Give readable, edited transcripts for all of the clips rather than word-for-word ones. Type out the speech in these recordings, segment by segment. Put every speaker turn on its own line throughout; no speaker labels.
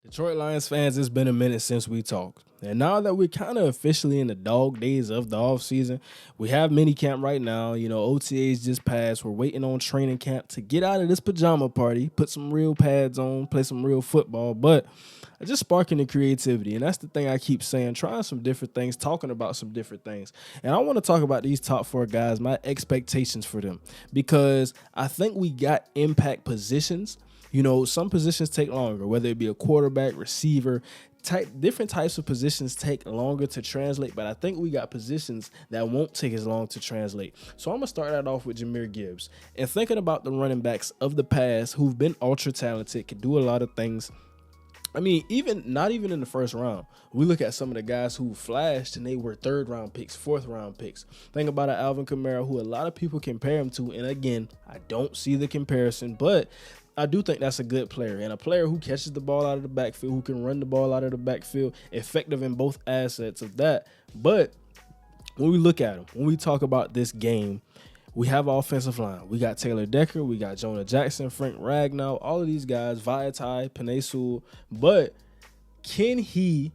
Detroit Lions fans, it's been a minute since we talked. And now that we're kind of officially in the dog days of the offseason, we have mini camp right now. OTAs just passed. We're waiting on training camp to get out of this pajama party, put some real pads on, play some real football. But just sparking the creativity. And that's the thing I keep saying, trying some different things, talking about some different things. And I want to talk about these top four guys, my expectations for them, because I think we got impact positions. Some positions take longer, whether it be a quarterback, receiver, different types of positions take longer to translate, but I think we got positions that won't take as long to translate. So I'm going to start that off with Jahmyr Gibbs. And thinking about the running backs of the past who've been ultra talented, can do a lot of things. I mean, not even in the first round. We look at some of the guys who flashed and they were third-round picks, fourth-round picks. Think about an Alvin Kamara, who a lot of people compare him to. And again, I don't see the comparison, but I do think that's a good player, and a player who catches the ball out of the backfield, who can run the ball out of the backfield, effective in both assets of that. But when we look at him, when we talk about this game, we have our offensive line. We got Taylor Decker, we got Jonah Jackson, Frank Ragnow, all of these guys, Vaitai, Penei Sewell. But can he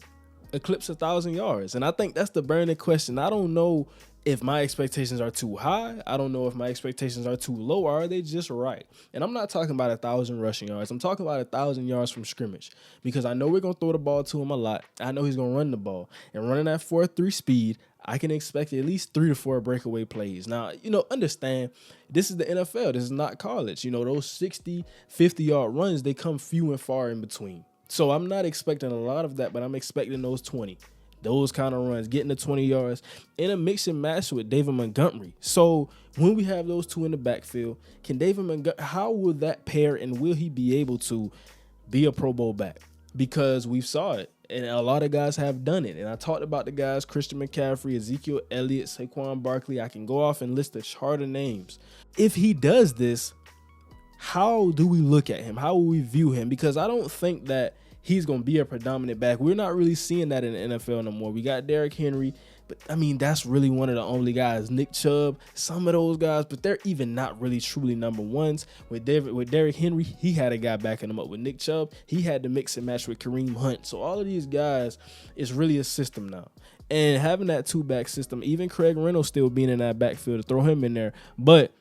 eclipse 1,000 yards? And I think that's the burning question. I don't know if my expectations are too high. I don't know if my expectations are too low, or are they just right? And I'm not talking about 1,000 rushing yards. I'm talking about 1,000 yards from scrimmage, because I know we're going to throw the ball to him a lot. I know he's going to run the ball. And running that 4.3 speed, I can expect at least 3 to 4 breakaway plays. Now, understand, this is the NFL. This is not college. Those 60, 50-yard runs, they come few and far in between. So I'm not expecting a lot of that, but I'm expecting those 20. Those kind of runs, getting to 20 yards in a mix and match with David Montgomery. So when we have those two in the backfield, can David Montgomery, how will that pair, and will he be able to be a Pro Bowl back? Because we've saw it, and a lot of guys have done it. And I talked about the guys, Christian McCaffrey, Ezekiel Elliott, Saquon Barkley. I can go off and list a chart of names. If he does this, how do we look at him? How will we view him? Because I don't think that he's going to be a predominant back. We're not really seeing that in the NFL no more. We got Derrick Henry, but I mean, that's really one of the only guys. Nick Chubb, some of those guys, but they're even not really truly number ones. With Derrick Henry, he had a guy backing him up. With Nick Chubb, he had to mix and match with Kareem Hunt. So all of these guys is really a system now. And having that two-back system, even Craig Reynolds still being in that backfield, to throw him in there. But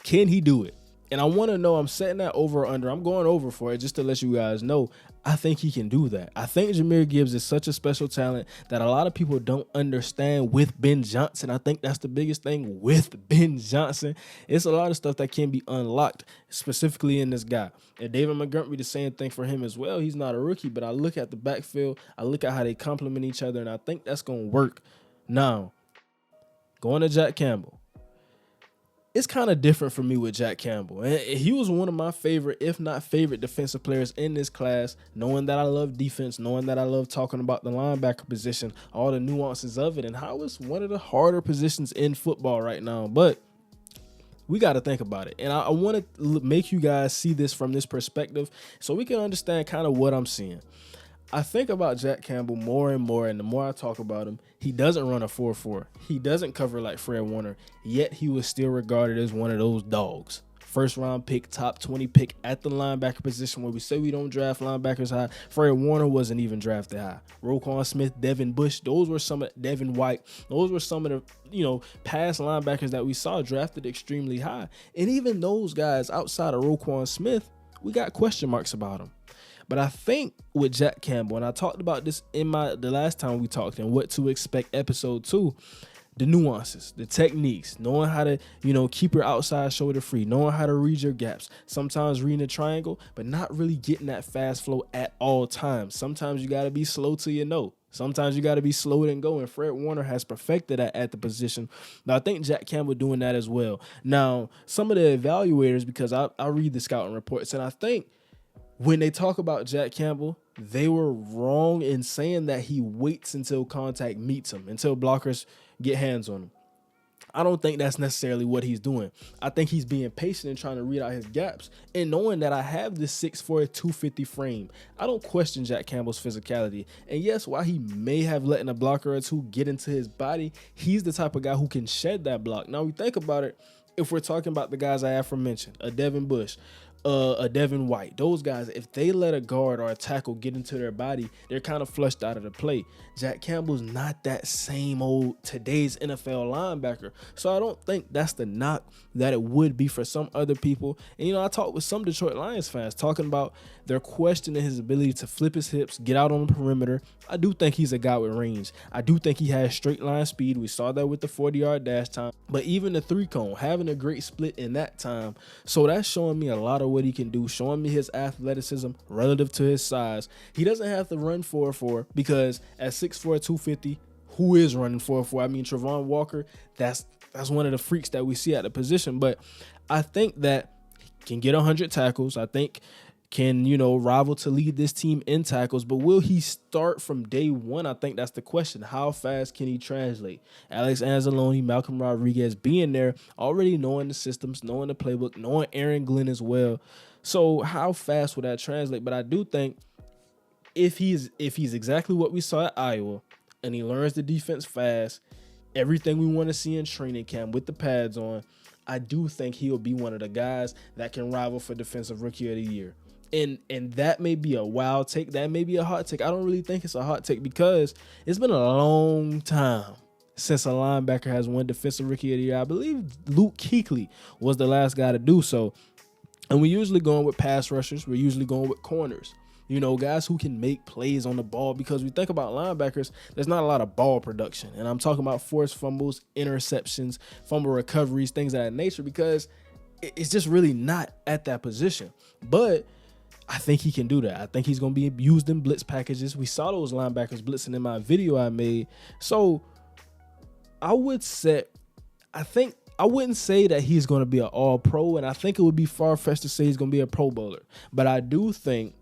can he do it? And I want to know, I'm setting that over or under. I'm going over for it just to let you guys know. I think he can do that. I think Jahmyr Gibbs is such a special talent that a lot of people don't understand with Ben Johnson. I think that's the biggest thing with Ben Johnson. It's a lot of stuff that can be unlocked, specifically in this guy. And David Montgomery, the same thing for him as well. He's not a rookie, but I look at the backfield. I look at how they complement each other, and I think that's going to work. Now, going to Jack Campbell. It's kind of different for me with Jack Campbell. And he was one of my favorite, if not favorite, defensive players in this class, knowing that I love defense, knowing that I love talking about the linebacker position, all the nuances of it, and how it's one of the harder positions in football right now. But we got to think about it. And I want to make you guys see this from this perspective so we can understand kind of what I'm seeing. I think about Jack Campbell more and more, and the more I talk about him, he doesn't run a 4.4. He doesn't cover like Fred Warner, yet he was still regarded as one of those dogs. First-round pick, top 20 pick at the linebacker position, where we say we don't draft linebackers high. Fred Warner wasn't even drafted high. Roquan Smith, Devin Bush, Devin White, those were some of the, past linebackers that we saw drafted extremely high. And even those guys outside of Roquan Smith, we got question marks about them. But I think with Jack Campbell, and I talked about this in the last time we talked and what to expect episode 2, the nuances, the techniques, knowing how to, keep your outside shoulder free, knowing how to read your gaps, sometimes reading a triangle, but not really getting that fast flow at all times. Sometimes you got to be slow till you know. Sometimes you got to be slow and go, and Fred Warner has perfected that at the position. Now, I think Jack Campbell doing that as well. Now, some of the evaluators, because I read the scouting reports, and I think when they talk about Jack Campbell, they were wrong in saying that he waits until contact meets him, until blockers get hands on him. I don't think that's necessarily what he's doing. I think he's being patient and trying to read out his gaps. And knowing that I have this 6'4", 250 frame, I don't question Jack Campbell's physicality. And yes, while he may have let a blocker or two get into his body, he's the type of guy who can shed that block. Now, we think about it, if we're talking about the guys I aforementioned, a Devin Bush, a Devin White. Those guys, if they let a guard or a tackle get into their body, they're kind of flushed out of the play. Jack Campbell's not that same old today's NFL linebacker. So I don't think that's the knock that it would be for some other people. And, I talked with some Detroit Lions fans talking about their questioning his ability to flip his hips, get out on the perimeter. I do think he's a guy with range. I do think he has straight line speed. We saw that with the 40-yard dash time. But even the 3-cone, having a great split in that time. So that's showing me a lot of what he can do, showing me his athleticism relative to his size. He doesn't have to run 4.4 because at 6'4", 250, who is running 4.4? I mean, Travon Walker, that's one of the freaks that we see at the position. But I think that he can get 100 tackles. I think can, rival to lead this team in tackles. But will he start from day one? I think that's the question. How fast can he translate? Alex Anzalone, Malcolm Rodriguez being there, already knowing the systems, knowing the playbook, knowing Aaron Glenn as well. So how fast will that translate? But I do think if he's exactly what we saw at Iowa and he learns the defense fast, everything we want to see in training camp with the pads on, I do think he'll be one of the guys that can rival for Defensive Rookie of the Year. And that may be a wild take. That may be a hot take. I don't really think it's a hot take because it's been a long time since a linebacker has won Defensive Rookie of the Year. I believe Luke Kuechly was the last guy to do so. And we're usually going with pass rushers. We're usually going with corners. Guys who can make plays on the ball, because we think about linebackers, there's not a lot of ball production. And I'm talking about forced fumbles, interceptions, fumble recoveries, things of that nature, because it's just really not at that position. But I think he can do that. I think he's going to be used in blitz packages. We saw those linebackers blitzing in my video I made. So I wouldn't say that he's going to be an all-pro, and I think it would be far-fetched to say he's going to be a Pro Bowler. But I do think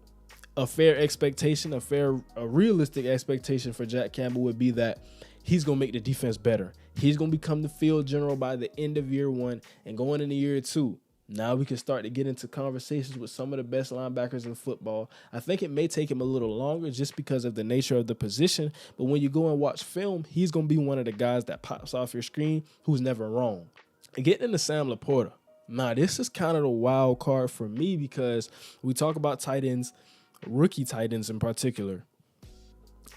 a fair expectation, a realistic expectation for Jack Campbell would be that he's going to make the defense better. He's going to become the field general by the end of year one and going into year two. Now we can start to get into conversations with some of the best linebackers in football. I think it may take him a little longer just because of the nature of the position. But when you go and watch film, he's going to be one of the guys that pops off your screen who's never wrong. And getting into Sam LaPorta. Now, this is kind of the wild card for me because we talk about tight ends, rookie tight ends in particular.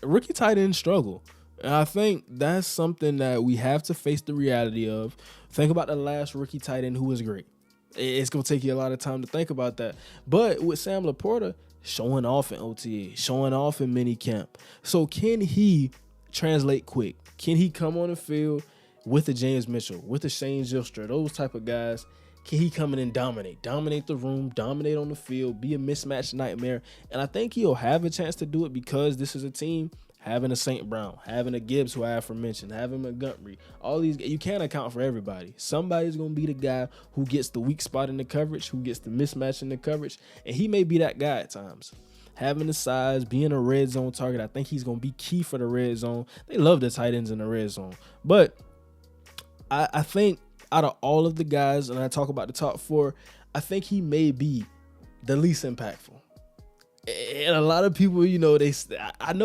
Rookie tight ends struggle. And I think that's something that we have to face the reality of. Think about the last rookie tight end who was great. It's going to take you a lot of time to think about that. But with Sam LaPorta, showing off in OTA, showing off in minicamp. So can he translate quick? Can he come on the field with a James Mitchell, with a Shane Gilstra, those type of guys? Can he come in and dominate the room, dominate on the field, be a mismatch nightmare? And I think he'll have a chance to do it because this is a team having a St. Brown, having a Gibbs, who I aforementioned, having Montgomery. All these, you can't account for everybody. Somebody's going to be the guy who gets the weak spot in the coverage, who gets the mismatch in the coverage, and he may be that guy at times. Having the size, being a red zone target, I think he's going to be key for the red zone. They love the tight ends in the red zone. But I think out of all of the guys, and I talk about the top four, I think he may be the least impactful. And a lot of people, I know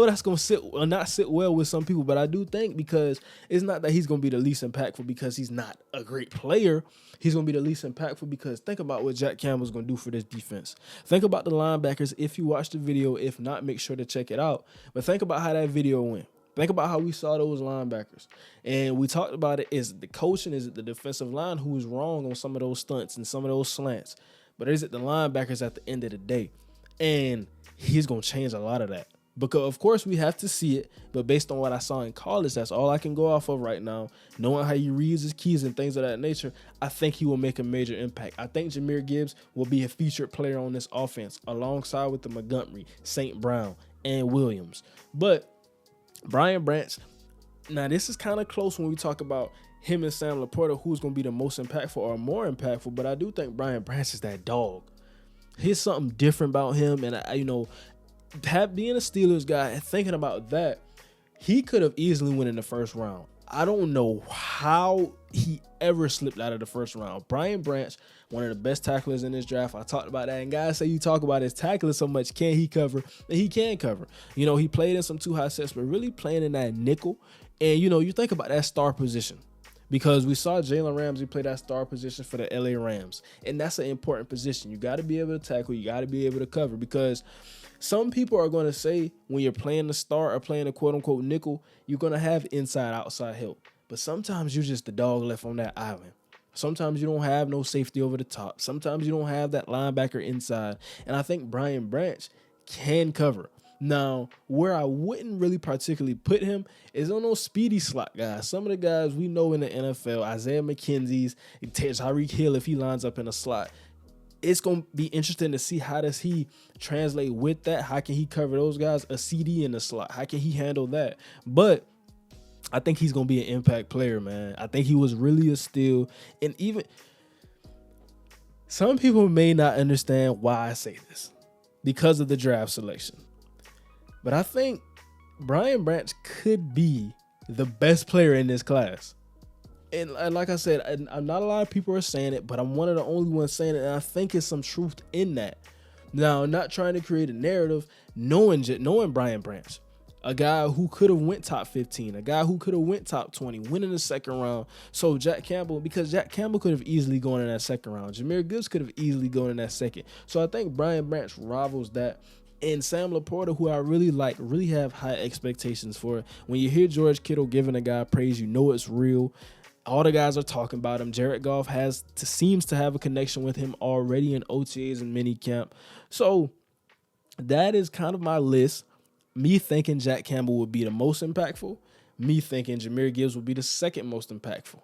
that's going to not sit well with some people, but I do think because it's not that he's going to be the least impactful because he's not a great player. He's going to be the least impactful because think about what Jack Campbell's going to do for this defense. Think about the linebackers. If you watch the video, if not, make sure to check it out. But think about how that video went. Think about how we saw those linebackers. And we talked about it. Is it the coaching? Is it the defensive line who is wrong on some of those stunts and some of those slants? But is it the linebackers at the end of the day? And he's going to change a lot of that. Because, of course, we have to see it. But based on what I saw in college, that's all I can go off of right now. Knowing how he reads his keys and things of that nature, I think he will make a major impact. I think Jahmyr Gibbs will be a featured player on this offense alongside with the Montgomery, St. Brown, and Williams. But Brian Branch, now this is kind of close when we talk about him and Sam LaPorta, who's going to be the most impactful or more impactful. But I do think Brian Branch is that dog. Here's something different about him. And, being a Steelers guy and thinking about that, he could have easily went in the first round. I don't know how he ever slipped out of the first round. Brian Branch, one of the best tacklers in this draft. I talked about that. And guys say you talk about his tackling so much. Can he cover? And he can cover. He played in some too high sets, but really playing in that nickel. And, you think about that star position. because we saw Jalen Ramsey play that star position for the LA Rams. And that's an important position. You got to be able to tackle. You got to be able to cover, because some people are going to say when you're playing the star or playing a quote-unquote nickel, you're going to have inside-outside help. But sometimes you're just the dog left on that island. Sometimes you don't have no safety over the top. Sometimes you don't have that linebacker inside. And I think Brian Branch can cover. Now, where I wouldn't really particularly put him is on those speedy slot guys. Some of the guys we know in the NFL, Isaiah McKenzie's, Tyreek Hill, if he lines up in a slot. It's going to be interesting to see how does he translate with that. How can he cover those guys? A CD in the slot. How can he handle that? But I think he's going to be an impact player, man. I think he was really a steal. And even some people may not understand why I say this because of the draft selection. But I think Brian Branch could be the best player in this class. And like I said, not a lot of people are saying it, but I'm one of the only ones saying it, and I think there's some truth in that. Now, not trying to create a narrative, knowing Brian Branch, a guy who could have went top 15, a guy who could have went top 20, went in the second round. So Jack Campbell, because Jack Campbell could have easily gone in that second round. Jahmyr Gibbs could have easily gone in that second. So I think Brian Branch rivals that. And Sam LaPorta, who I really like, really have high expectations for. When you hear George Kittle giving a guy praise, you know it's real. All the guys are talking about him. Jared Goff seems to have a connection with him already in OTAs and minicamp. So that is kind of my list. Me thinking Jack Campbell would be the most impactful. Me thinking Jahmyr Gibbs would be the second most impactful.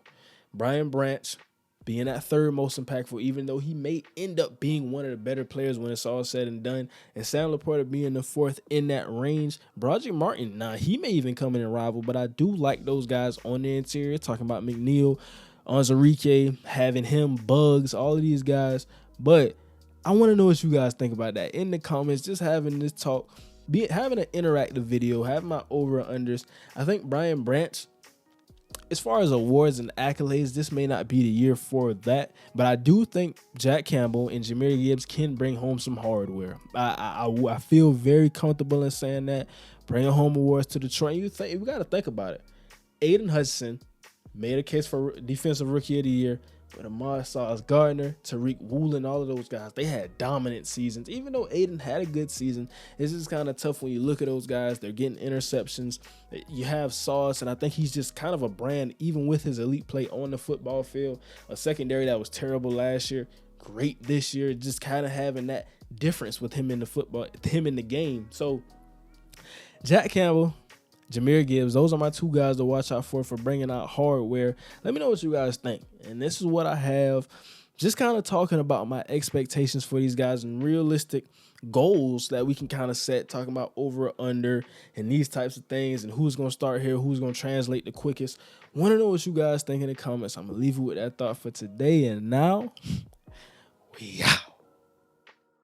Brian Branch being that third most impactful, even though he may end up being one of the better players when it's all said and done. And Sam LaPorta being the fourth in that range. Broderick Martin, he may even come in and rival, but I do like those guys on the interior, talking about McNeil, Onwuzurike, having him, Bugs, all of these guys. But I want to know what you guys think about that in the comments, just having this talk, having an interactive video, having my over and unders. I think Brian Branch, as far as awards and accolades, this may not be the year for that, but I do think Jack Campbell and Jahmyr Gibbs can bring home some hardware. I feel very comfortable in saying that. Bringing home awards to Detroit. We got to think about it. Aiden Hudson made a case for Defensive Rookie of the Year, but Ahmad Sauce Gardner, Tariq Woolen, all of those guys, they had dominant seasons. Even though Aiden had a good season, it's just kind of tough when you look at those guys. They're getting interceptions. You have Sauce, and I think he's just kind of a brand, even with his elite play on the football field. A secondary that was terrible last year, great this year, just kind of having that difference with him in the game. So Jack Campbell, Jahmyr Gibbs, those are my two guys to watch out for bringing out hardware. Let me know what you guys think. And this is what I have, just kind of talking about my expectations for these guys and realistic goals that we can kind of set, talking about over or under and these types of things and who's going to start here, who's going to translate the quickest. Want to know what you guys think in the comments. I'm going to leave you with that thought for today. And now, we out.